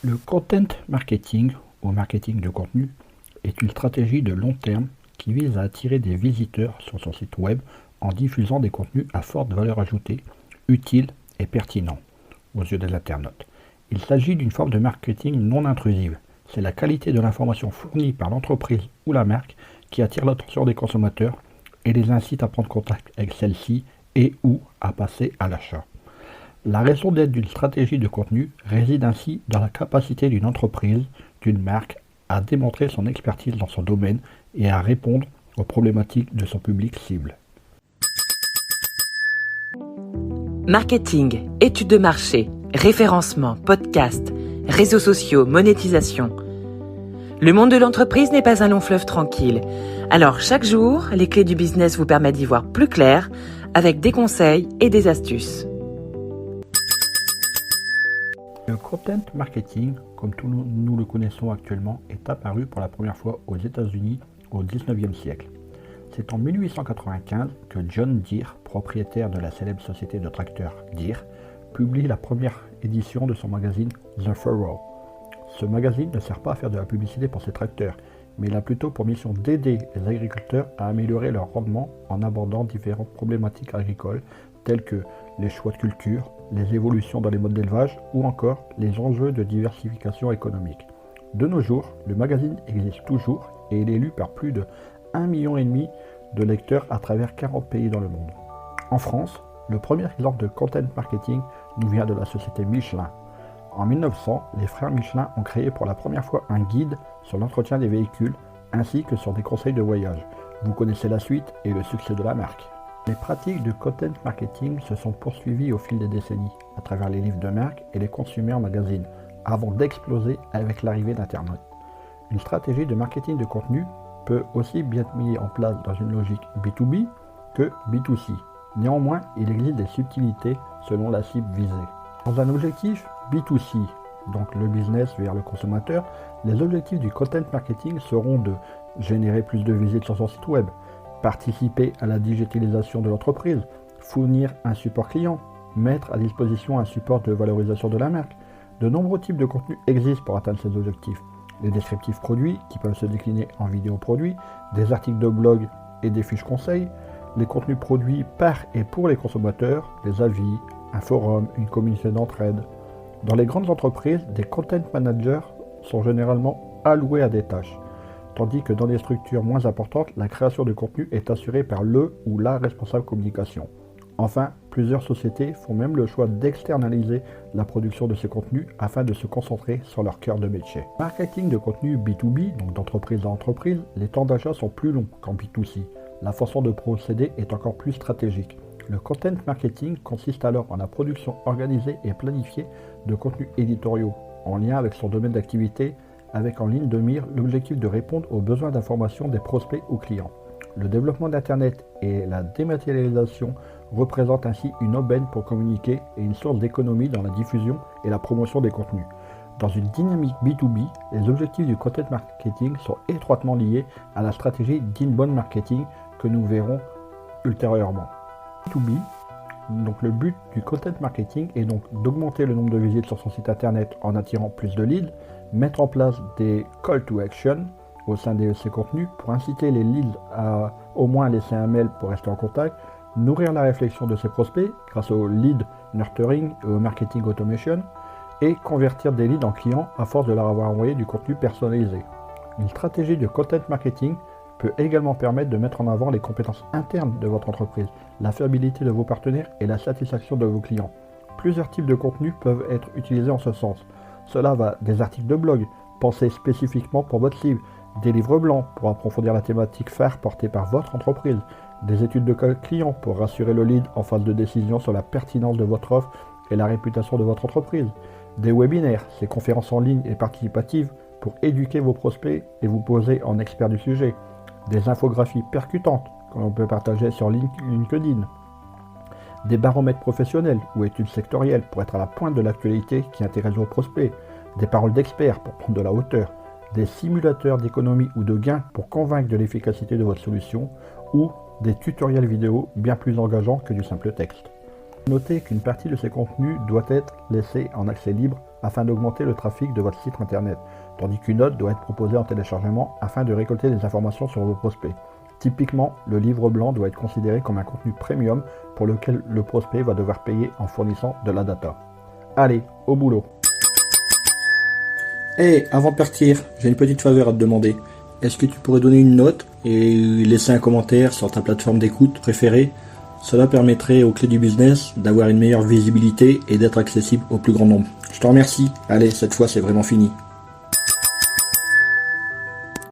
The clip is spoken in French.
Le content marketing, ou marketing de contenu, est une stratégie de long terme qui vise à attirer des visiteurs sur son site web en diffusant des contenus à forte valeur ajoutée, utiles et pertinents aux yeux des internautes. Il s'agit d'une forme de marketing non intrusive. C'est la qualité de l'information fournie par l'entreprise ou la marque qui attire l'attention des consommateurs et les incite à prendre contact avec celle-ci et ou à passer à l'achat. La raison d'être d'une stratégie de contenu réside ainsi dans la capacité d'une entreprise, d'une marque, à démontrer son expertise dans son domaine et à répondre aux problématiques de son public cible. Marketing, études de marché, référencement, podcast, réseaux sociaux, monétisation. Le monde de l'entreprise n'est pas un long fleuve tranquille. Alors chaque jour, les clés du business vous permettent d'y voir plus clair avec des conseils et des astuces. Le content marketing, comme nous le connaissons actuellement, est apparu pour la première fois aux États-Unis au XIXe siècle. C'est en 1895 que John Deere, propriétaire de la célèbre société de tracteurs Deere, publie la première édition de son magazine The Furrow. Ce magazine ne sert pas à faire de la publicité pour ses tracteurs, mais il a plutôt pour mission d'aider les agriculteurs à améliorer leur rendement en abordant différentes problématiques agricoles telles que les choix de culture, les évolutions dans les modes d'élevage ou encore les enjeux de diversification économique. De nos jours, le magazine existe toujours et il est lu par plus de 1,5 million de lecteurs à travers 40 pays dans le monde. En France, le premier exemple de content marketing nous vient de la société Michelin. En 1900, les frères Michelin ont créé pour la première fois un guide sur l'entretien des véhicules ainsi que sur des conseils de voyage. Vous connaissez la suite et le succès de la marque. Les pratiques de content marketing se sont poursuivies au fil des décennies, à travers les livres de marque et les consumer magazines, avant d'exploser avec l'arrivée d'Internet. Une stratégie de marketing de contenu peut aussi bien être mise en place dans une logique B2B que B2C. Néanmoins, il existe des subtilités selon la cible visée. Dans un objectif B2C, donc le business vers le consommateur, les objectifs du content marketing seront de générer plus de visites sur son site web, participer à la digitalisation de l'entreprise, fournir un support client, mettre à disposition un support de valorisation de la marque. De nombreux types de contenus existent pour atteindre ces objectifs. Les descriptifs produits qui peuvent se décliner en vidéo produits, des articles de blog et des fiches conseils, les contenus produits par et pour les consommateurs, des avis, un forum, une communauté d'entraide. Dans les grandes entreprises, des content managers sont généralement alloués à des tâches, tandis que dans des structures moins importantes, la création de contenu est assurée par le ou la responsable communication. Enfin, plusieurs sociétés font même le choix d'externaliser la production de ces contenus afin de se concentrer sur leur cœur de métier. Marketing de contenu B2B, donc d'entreprise à entreprise, les temps d'achat sont plus longs qu'en B2C. La façon de procéder est encore plus stratégique. Le content marketing consiste alors en la production organisée et planifiée de contenus éditoriaux, en lien avec son domaine d'activité, avec en ligne de mire l'objectif de répondre aux besoins d'information des prospects ou clients. Le développement d'Internet et la dématérialisation représentent ainsi une aubaine pour communiquer et une source d'économie dans la diffusion et la promotion des contenus. Dans une dynamique B2B, les objectifs du content marketing sont étroitement liés à la stratégie d'inbound marketing que nous verrons ultérieurement. B2B, donc le but du content marketing est donc d'augmenter le nombre de visites sur son site internet en attirant plus de leads, mettre en place des call to action au sein de ces contenus pour inciter les leads à au moins laisser un mail pour rester en contact, nourrir la réflexion de ses prospects grâce au lead nurturing et au marketing automation et convertir des leads en clients à force de leur avoir envoyé du contenu personnalisé. Une stratégie de content marketing peut également permettre de mettre en avant les compétences internes de votre entreprise, la fiabilité de vos partenaires et la satisfaction de vos clients. Plusieurs types de contenus peuvent être utilisés en ce sens. Cela va des articles de blog, pensés spécifiquement pour votre cible, des livres blancs pour approfondir la thématique phare portée par votre entreprise, des études de cas clients pour rassurer le lead en phase de décision sur la pertinence de votre offre et la réputation de votre entreprise, des webinaires, ces conférences en ligne et participatives pour éduquer vos prospects et vous poser en expert du sujet, des infographies percutantes que l'on peut partager sur LinkedIn, des baromètres professionnels ou études sectorielles pour être à la pointe de l'actualité qui intéresse vos prospects, des paroles d'experts pour prendre de la hauteur, des simulateurs d'économie ou de gains pour convaincre de l'efficacité de votre solution ou des tutoriels vidéo bien plus engageants que du simple texte. Notez qu'une partie de ces contenus doit être laissée en accès libre afin d'augmenter le trafic de votre site internet, tandis qu'une autre doit être proposée en téléchargement afin de récolter des informations sur vos prospects. Typiquement, le livre blanc doit être considéré comme un contenu premium pour lequel le prospect va devoir payer en fournissant de la data. Allez, au boulot! Hey, avant de partir, j'ai une petite faveur à te demander. Est-ce que tu pourrais donner une note et laisser un commentaire sur ta plateforme d'écoute préférée? Cela permettrait aux clés du business d'avoir une meilleure visibilité et d'être accessible au plus grand nombre. Je te remercie. Allez, cette fois c'est vraiment fini.